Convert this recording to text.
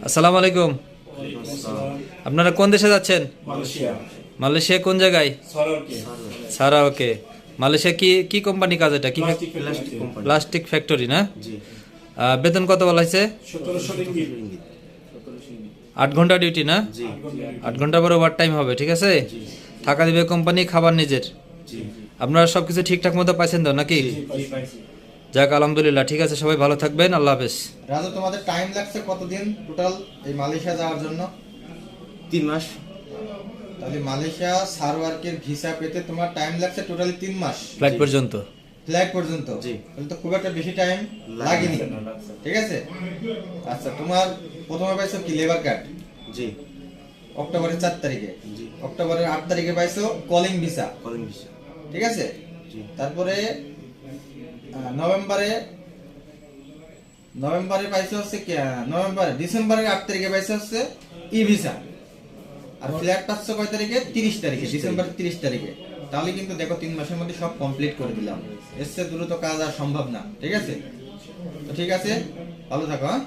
আসসালামু আলাইকুম। আপনারা কোন দেশে যাচ্ছেন? মালয়েশিয়া। মালয়েশিয়া কোন জায়গায়? সরারকে। সারা, ওকে। মালয়েশিয়া কি কি কোম্পানি কাজ এটা? কি প্লাস্টিক কোম্পানি। প্লাস্টিক ফ্যাক্টরি না? জি। বেতন কত বলা হয়েছে? 1700 রিঙ্গিত। 8 ঘন্টা ডিউটি না? জি। 8 ঘন্টা পরে ওভার টাইম হবে, ঠিক আছে? জি। থাকা দিবে কোম্পানি, খাবার নিজের। জি। আপনারা সবকিছু ঠিকঠাক মতো পাইছেন তো নাকি? পাইছি। যাক, আলহামদুলিল্লাহ। ঠিক আছে, সবাই ভালো থাকবেন। আল্লাহ হাফেজ। রাজু, তোমাদের টাইম লাগছে কতদিন টোটাল এই মালয়েশিয়া যাওয়ার জন্য? 3 মাস। তাহলে মালয়েশিয়া সার্ভারকের ভিসা পেতে তোমার টাইম লাগছে টোটালি 3 মাস ফ্লাইট জি। পর্যন্ত। ফ্লাইট পর্যন্ত। জি। তাহলে তো খুব একটা বেশি টাইম লাগেনি, ঠিক আছে? আচ্ছা, তোমার প্রথমে পাইছো কি লেবার কার্ড জি। অক্টোবরের 4 তারিখে। জি। অক্টোবরের 8 তারিখে পাইছো কলিং ভিসা, কলিং ভিসা। ঠিক আছে? জি। তারপরে নভেম্বরে নভেম্বরে পাইছো হচ্ছে কি ডিসেম্বরের 8 তারিখে পাইছো হচ্ছে ই ভিসা। আর ফ্ল্যাট পাচ্ছ কয় তারিখে? 30 তারিখে, ডিসেম্বরের 30 তারিখে। তাহলে কিন্তু দেখো 3 মাসের মধ্যে সব কমপ্লিট করে দিলাম। এর চেয়ে দ্রুত কাজ আর সম্ভব না, ঠিক আছে? তো ঠিক আছে, ভালো থাকো, হ্যাঁ?